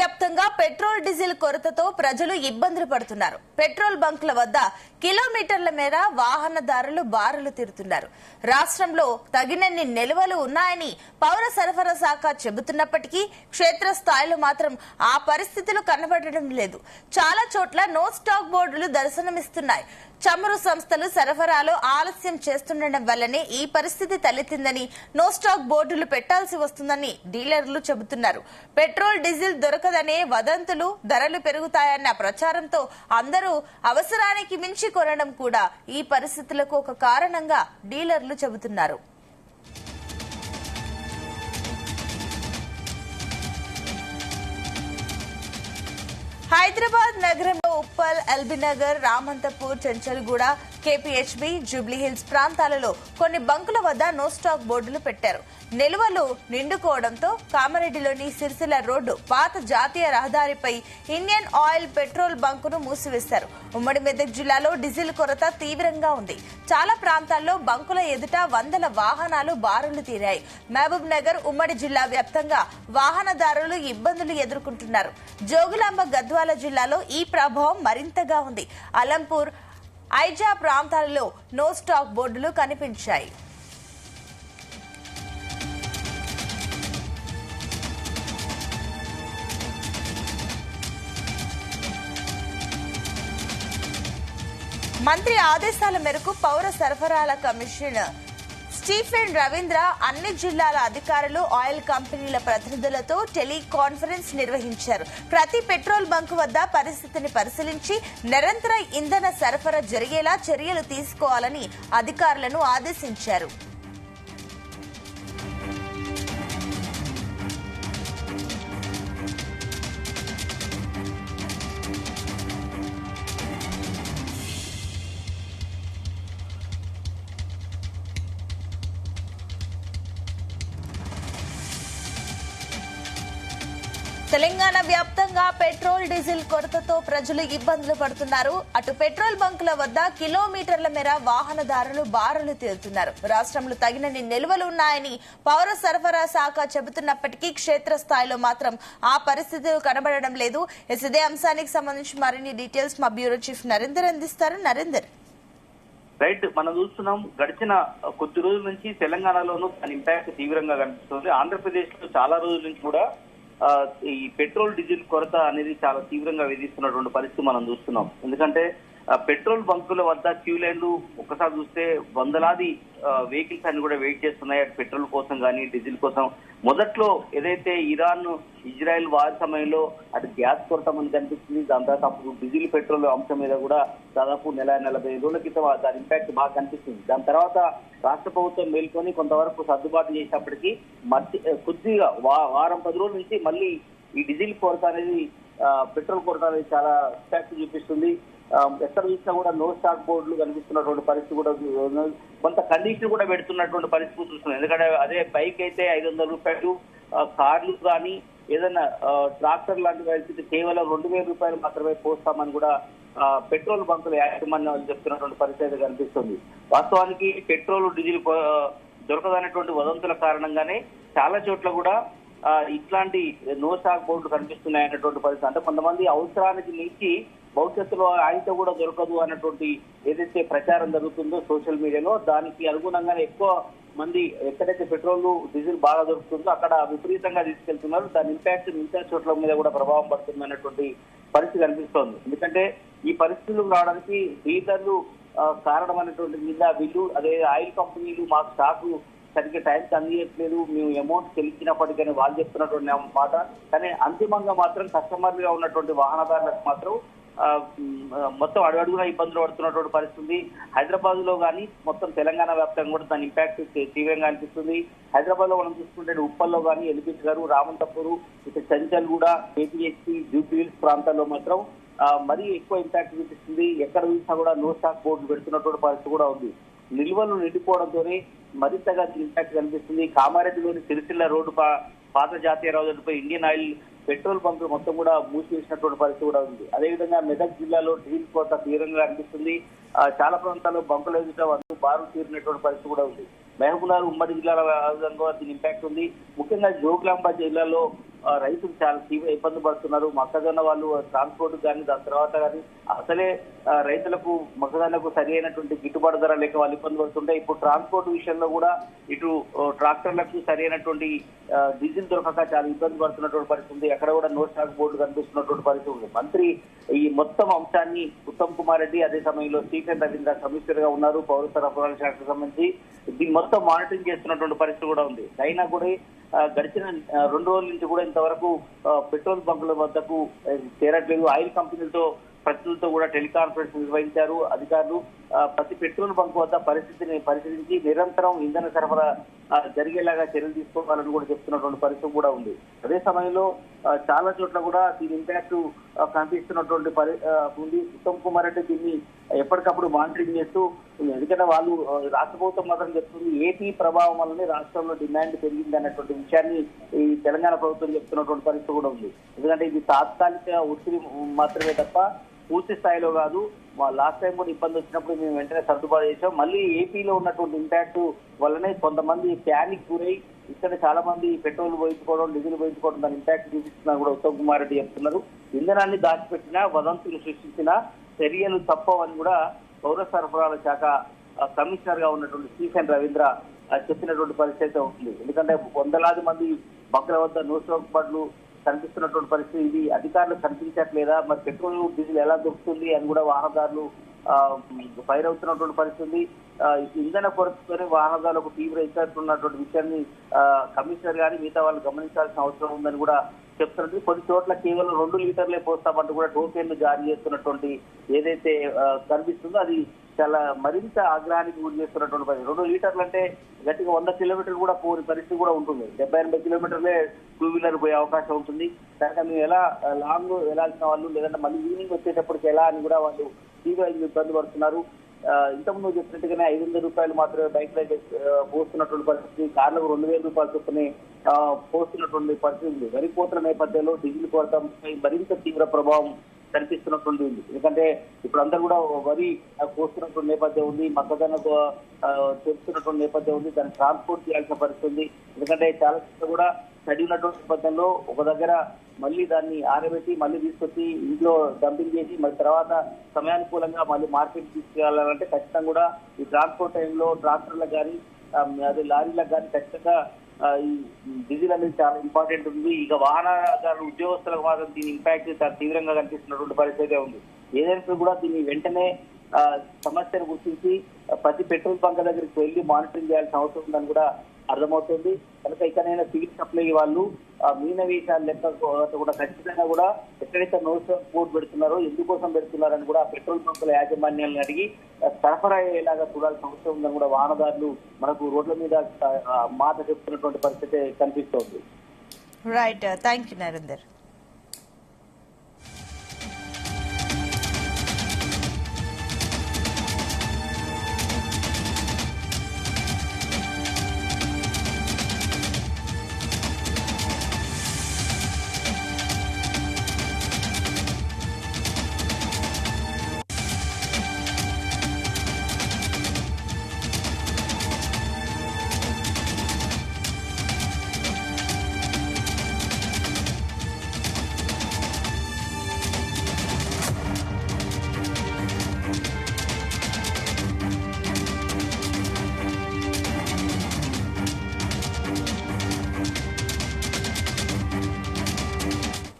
వ్యాప్తంగా petrol diesel కొరతతో ప్రజలు ఇబ్బందులు పడుతున్నారు. పెట్రోల్ బంకుల వద్ద కిలోమీటర్ల మేర వాహనదారులు బారులు తీరుతున్నారు. రాష్ట్రంలో తగినన్ని నిల్వలు ఉన్నాయని పౌర సరఫరా శాఖ చెబుతున్నప్పటికీ క్షేత్రస్థాయిలో మాత్రం ఆ పరిస్థితులు కనబడడం లేదు. చాలా చోట్ల నో స్టాక్ బోర్డులు దర్శనమిస్తున్నాయి. చమురు సంస్థలు సరఫరాలో ఆలస్యం చేస్తుండడం వల్లనే ఈ పరిస్థితి తలెత్తిందని, నో స్టాక్ బోర్డులు పెట్టాల్సి వస్తుందని డీలర్లు చెబుతున్నారు. పెట్రోల్ డీజిల్ దొరకదనే వదంతులు, ధరలు పెరుగుతాయన్న ప్రచారంతో అందరూ అవసరానికి మించి కొనడం కూడా ఈ పరిస్థితులకు ఒక కారణంగా డీలర్లు చెబుతున్నారు. హైదరాబాద్ నగరంలో ఉప్పల్, ఎల్బీనగర్, రామంతపూర్, చెంచల్గూడ, కేపీహెచ్బీ, జూబ్లీహిల్స్ ప్రాంతాలలో కొన్ని బంకుల వద్ద నో స్టాక్ బోర్డులు పెట్టారు. నిల్వలు నిండుకోవడంతో కామారెడ్డిలోని సిరిసిల్ల రోడ్డు పాత జాతీయ రహదారిపై ఇండియన్ ఆయిల్ పెట్రోల్ బంకును మూసివేశారు. ఉమ్మడి మెదక్ జిల్లాలో డీజిల్ కొరత తీవ్రంగా ఉంది. చాలా ప్రాంతాల్లో బంకుల ఎదుట వందల వాహనాలు బారులు తీరాయి. మహబూబ్ నగర్, ఉమ్మడి జిల్లా వ్యాప్తంగా వాహనదారులు ఇబ్బందులు ఎదుర్కొంటున్నారు. జోగులాంబ, గద్వాల జిల్లాలో ఈ ప్రభావం మరింతగా ఉంది. అలంపూర్, ఐజా ప్రాంతాలలో నో స్టాక్ బోర్డులు కనిపించాయి. మంత్రి ఆదేశాల మేరకు పౌర సరఫరాల కమిషనర్ స్టీఫెన్ రవీంద్ర అన్ని జిల్లాల అధికారులు, ఆయిల్ కంపెనీల ప్రతినిధులతో టెలికాన్ఫరెన్స్ నిర్వహించారు. ప్రతి పెట్రోల్ బంకు వద్ద పరిస్థితిని పరిశీలించి నిరంతర ఇంధన సరఫరా జరిగేలా చర్యలు తీసుకోవాలని అధికారులను ఆదేశించారు. తెలంగాణ వ్యాప్తంగా పెట్రోల్ డీజిల్ కొరతతో ప్రజలు ఇబ్బందులు పడుతున్నారు. అటు పెట్రోల్ బంకుల వద్ద కిలోమీటర్ల మేర వాహనదారులు బారులు తీరుతున్నారు. రాష్ట్రంలో తగినన్ని నిల్వలు ఉన్నాయని పౌర సరఫరా శాఖ చెబుతున్నప్పటికీ క్షేత్రస్థాయిలో మాత్రం ఆ పరిస్థితులు కనబడడం లేదు. ఇదే అంశానికి సంబంధించి మరిన్ని డీటెయిల్స్ మా బ్యూరో చీఫ్ నరేందర్ అందిస్తారు. నరేందర్, రైట్, మనం చూస్తున్నాం గడిచిన కొద్ది రోజుల నుంచి తెలంగాణలోనూ దాని ఇంపాక్ట్ తీవ్రంగా కనిపిస్తుంది. ఆంధ్రప్రదేశ్ లో చాలా రోజుల నుంచి కూడా ఈ పెట్రోల్ డీజిల్ కొరత అనేది చాలా తీవ్రంగా విధిస్తున్నటువంటి పరిస్థితి మనం చూస్తున్నాం. ఎందుకంటే పెట్రోల్ బంకుల వద్ద క్యూ లైన్లు ఒక్కసారి చూస్తే వందలాది వెహికల్స్ అన్ని కూడా వెయిట్ చేస్తున్నాయి. అటు పెట్రోల్ కోసం కానీ డీజిల్ కోసం. మొదట్లో ఏదైతే ఇరాన్, ఇజ్రాయెల్ వారి సమయంలో అటు గ్యాస్ కొరత మనకు కనిపిస్తుంది. దాని తర్వాత అప్పుడు డీజిల్ పెట్రోల్ అంశం మీద కూడా దాదాపు 40-45 రోజుల క్రితం దాని ఇంపాక్ట్ బాగా కనిపిస్తుంది. దాని తర్వాత రాష్ట్ర ప్రభుత్వం మేల్కొని కొంతవరకు సర్దుబాటు చేసినప్పటికీ కొద్దిగా వారం 10 రోజుల నుంచి మళ్ళీ ఈ డీజిల్ కొరత అనేది, పెట్రోల్ కొరత అనేది చాలా ఇంపాక్ట్ చూపిస్తుంది. ఎక్కడ చూసినా కూడా నో స్టాక్ బోర్డులు కనిపిస్తున్నటువంటి పరిస్థితి కూడా, కొంత కండిషన్ కూడా పెడుతున్నటువంటి పరిస్థితి చూస్తున్నాం. ఎందుకంటే అదే బైక్ అయితే 500 రూపాయలు, కార్లు కానీ ఏదైనా ట్రాక్టర్ లాంటివి అయితే కేవలం 2000 రూపాయలు మాత్రమే పోస్తామని కూడా పెట్రోల్ బంకుల యాజమాన్యం చెప్తున్నటువంటి పరిస్థితి కనిపిస్తుంది. వాస్తవానికి పెట్రోల్, డీజిల్ దొరకదనేటువంటి వదంతుల కారణంగానే చాలా చోట్ల కూడా ఇట్లాంటి నో స్టాక్ బోర్డులు కనిపిస్తున్నాయి అన్నటువంటి పరిస్థితి. అంటే కొంతమంది అవసరానికి మించి భవిష్యత్తులో ఆయనతో కూడా దొరకదు అన్నటువంటి ఏదైతే ప్రచారం జరుగుతుందో సోషల్ మీడియాలో, దానికి అనుగుణంగానే ఎక్కువ మంది ఎక్కడైతే పెట్రోల్, డీజిల్ బాగా దొరుకుతుందో అక్కడ విపరీతంగా తీసుకెళ్తున్నారు. దాని ఇంపాక్ట్ మిగతా చోట్ల మీద కూడా ప్రభావం పడుతుంది అన్నటువంటి పరిస్థితి కనిపిస్తోంది. ఎందుకంటే ఈ పరిస్థితులు రావడానికి డీలర్లు కారణం అనేటువంటి మీద వీళ్ళు, అదే ఆయిల్ కంపెనీలు మాకు స్టాకు సరిగ్గా టైంకి అందియట్లేదు, మేము అమౌంట్ చెల్లించినప్పటికీ వాళ్ళు చెప్తున్నటువంటి మాట. కానీ అంతిమంగా మాత్రం కస్టమర్లుగా ఉన్నటువంటి వాహనదారులకు మాత్రం మొత్తం అడుగడుగునా ఇబ్బందులు పడుతున్నటువంటి పరిస్థితి. హైదరాబాద్ లో కానీ మొత్తం తెలంగాణ వ్యాప్తంగా కూడా దాని ఇంపాక్ట్ తీవ్రంగా అనిపిస్తుంది. హైదరాబాద్ లో మనం చూసుకుంటే ఉప్పల్లో కానీ, ఎల్బీనగర్, రామంతపూర్, ఇక చెంచల్గూడ, కేపీహెచ్బీ, జూబ్లీహిల్స్ ప్రాంతాల్లో మాత్రం మరీ ఎక్కువ ఇంపాక్ట్ చూపిస్తుంది. ఎక్కడ చూసినా కూడా నో స్టాక్ బోర్డులు పెడుతున్నటువంటి పరిస్థితి కూడా ఉంది. నిల్వలు నిండిపోవడంతోనే మరింతగా ఇంపాక్ట్ కనిపిస్తుంది. కామారెడ్డిలోని సిరిసిల్ల రోడ్డు పాత జాతీయ రహదారిపై ఇండియన్ ఆయిల్ పెట్రోల్ బంకులు మొత్తం కూడా మూసివేసినటువంటి పరిస్థితి కూడా ఉంది. అదేవిధంగా మెదక్ జిల్లాలో డీజిల్ కొరత తీవ్రంగా అనిపిస్తుంది. చాలా ప్రాంతాల్లో బంకుల ఎదుట బారు తీరినటువంటి పరిస్థితి కూడా ఉంది. మహబూబ్నగర్ ఉమ్మడి జిల్లాల విధంగా దీని ఇంపాక్ట్ ఉంది. ముఖ్యంగా జోగులాంబ జిల్లాలో రైతులు చాలా తీవ్ర ఇబ్బంది పడుతున్నారు. మొక్కజొన్న వాళ్ళు ట్రాన్స్పోర్ట్ కానీ దాని తర్వాత కానీ అసలే రైతులకు మొక్కజొన్నకు సరి అయినటువంటి గిట్టుబాటు ధర లేక వాళ్ళు ఇబ్బంది పడుతుంటే ఇప్పుడు ట్రాన్స్పోర్ట్ విషయంలో కూడా ఇటు ట్రాక్టర్లకు సరి అయినటువంటి డీజిల్ దొరకక చాలా ఇబ్బంది పడుతున్నటువంటి పరిస్థితి ఉంది. ఎక్కడ కూడా నో స్టాక్ బోర్డు కనిపిస్తున్నటువంటి పరిస్థితి ఉంది. మంత్రి ఈ మొత్తం అంశాన్ని ఉత్తమ్ కుమార్ రెడ్డి అదే సమయంలో స్టీఫెన్ రవీంద్ర కమిషనర్ గా ఉన్నారు. పౌర సరఫరాల శాఖకు సంబంధించి దీన్ని మొత్తం మానిటరింగ్ చేస్తున్నటువంటి పరిస్థితి కూడా ఉంది. అయినా కూడా గడిచిన 2 రోజుల నుంచి కూడా ఇంతవరకు పెట్రోల్ బంకుల వద్దకు చేరట్లేదు. ఆయిల్ కంపెనీలతో ప్రతినిధులతో కూడా టెలికాన్ఫరెన్స్ నిర్వహించారు అధికారులు. ప్రతి పెట్రోల్ బంక్ వద్ద పరిస్థితిని పరిశీలించి నిరంతరం ఇంధన సరఫరా జరిగేలాగా చర్యలు తీసుకోవాలని కూడా చెప్తున్నటువంటి పరిస్థితి కూడా ఉంది. అదే సమయంలో చాలా చోట్ల కూడా దీని ఇంపాక్ట్ కనిపిస్తున్నటువంటి ఉంది. ఉత్తమ్ కుమార్ రెడ్డి దీన్ని ఎప్పటికప్పుడు మానిటరింగ్ చేస్తూ, ఎందుకంటే వాళ్ళు రాష్ట్ర ప్రభుత్వం మాత్రం చెప్తుంది ఏపీ ప్రభావం వల్లనే రాష్ట్రంలో డిమాండ్ పెరిగింది అన్నటువంటి విషయాన్ని ఈ తెలంగాణ ప్రభుత్వం చెప్తున్నటువంటి పరిస్థితి కూడా ఉంది. ఎందుకంటే ఇది తాత్కాలిక ఒత్తిడి మాత్రమే తప్ప పూర్తి స్థాయిలో కాదు. మా లాస్ట్ టైం కూడా ఇబ్బంది వచ్చినప్పుడు మేము వెంటనే సర్దుబాటు చేసాం. మళ్ళీ ఏపీలో ఉన్నటువంటి ఇంపాక్ట్ వల్లనే కొంతమంది ప్యానిక్ గురై ఇక్కడ చాలా మంది పెట్రోల్ పోయించుకోవడం, డీజిల్ పోయించుకోవడం దాని ఇంపాక్ట్ చూపిస్తున్నా కూడా ఉత్తమ్ కుమార్ రెడ్డి చెప్తున్నారు. ఇంధనాన్ని దాచిపెట్టినా, వదంతులు సృష్టించిన చర్యలు తప్పవని కూడా పౌర సరఫరాల శాఖ కమిషనర్ గా ఉన్నటువంటి స్టీఫెన్ రవీంద్ర చెప్పినటువంటి పరిస్థితి ఉంది. ఎందుకంటే వందలాది మంది బంకుల వద్ద నో స్టాక్ బోర్డులు కనిపిస్తున్నటువంటి పరిస్థితి. ఇది అధికారులు కనిపించట్లేదా, మరి పెట్రోల్ డీజిల్ ఎలా దొరుకుతుంది అని కూడా వాహనదారులు ఫైర్ అవుతున్నటువంటి పరిస్థితి. ఇంధన కొరతతోనే వాహనదారులకు తీవ్ర ఇబ్బంది ఉన్నటువంటి విషయాన్ని కమిషనర్ గాని మిగతా వాళ్ళు గమనించాల్సిన అవసరం ఉందని కూడా చెప్తున్నది. కొన్ని చోట్ల కేవలం 2 లీటర్లే పోస్తామంటూ కూడా టోకెన్లు జారీ చేస్తున్నటువంటి ఏదైతే కనిపిస్తుందో అది చాలా మరింత ఆగ్రహానికి గురి చేస్తున్నటువంటి పరిస్థితి. 2 లీటర్లు అంటే గట్టిగా 100 కిలోమీటర్లు కూడా పోని పరిస్థితి కూడా ఉంటుంది. 70-80 కిలోమీటర్లే 2 వీలర్ పోయే అవకాశం ఉంటుంది. కనుక మేము ఎలా లాంగ్ వెళ్లాల్సిన వాళ్ళు, లేదంటే మళ్ళీ ఈవినింగ్ వచ్చేటప్పటికి ఎలా అని కూడా వాళ్ళు తీవ్ర ఇబ్బంది పడుతున్నారు. ఇంతకుముందు చెప్పినట్టుగానే 500 రూపాయలు మాత్రమే బైక్ లైట్ పోస్తున్నటువంటి పరిస్థితి, కార్లకు 2000 రూపాయలు చొప్పునే పోస్తున్నటువంటి పరిస్థితి ఉంది. వరి కోతల నేపథ్యంలో డీజిల్ కొరత మరింత తీవ్ర ప్రభావం కనిపిస్తున్నటువంటి ఉంది. ఎందుకంటే ఇప్పుడు అందరూ కూడా వరి కోస్తున్నటువంటి నేపథ్యం ఉంది, మొక్కజొన్న చేస్తున్నటువంటి నేపథ్యం ఉంది. దాన్ని ట్రాన్స్పోర్ట్ చేయాల్సిన పరిస్థితి ఉంది. ఎందుకంటే చాలా కూడా స్టడీ ఉన్నటువంటి నేపథ్యంలో ఒక దగ్గర మళ్ళీ దాన్ని ఆరబెట్టి మళ్ళీ తీసుకొచ్చి ఇంట్లో డంపింగ్ చేసి మళ్ళీ తర్వాత సమయానుకూలంగా మళ్ళీ మార్కెట్ తీసుకెళ్లాలంటే ఖచ్చితంగా కూడా ఈ ట్రాన్స్పోర్ట్ టైంలో ట్రాక్టర్లకు కానీ అదే లారీలకు కానీ ఖచ్చితంగా ఈ డీజిల్ అనేది చాలా ఇంపార్టెంట్ ఉంది. ఇక వాహనదారులు ఉద్యోగస్తులకు మాత్రం దీని ఇంపాక్ట్ చాలా తీవ్రంగా కనిపిస్తున్నటువంటి పరిస్థితి ఉంది. ఏదైనా కూడా దీన్ని వెంటనే సమస్యను గుర్తించి ప్రతి పెట్రోల్ బంక్ దగ్గరికి వెళ్లి మానిటరింగ్ చేయాల్సిన అవసరం ఉందని కూడా అర్థమవుతుంది. కనుక ఇకనైనా సివిల్ సప్లై వాళ్ళు మీనవేశాలు లెక్క కూడా ఖచ్చితంగా కూడా ఎక్కడైతే నో స్టాక్ బోర్డు పెడుతున్నారో ఎందుకోసం పెడుతున్నారని కూడా పెట్రోల్ బంకుల యాజమాన్యాలను అడిగి సరఫరా అయ్యేలాగా చూడాల్సిన అవసరం ఉందని కూడా వాహనదారులు మనకు రోడ్ల మీద మాట చెప్తున్నటువంటి పరిస్థితి కనిపిస్తోంది. Right, thank you Narender.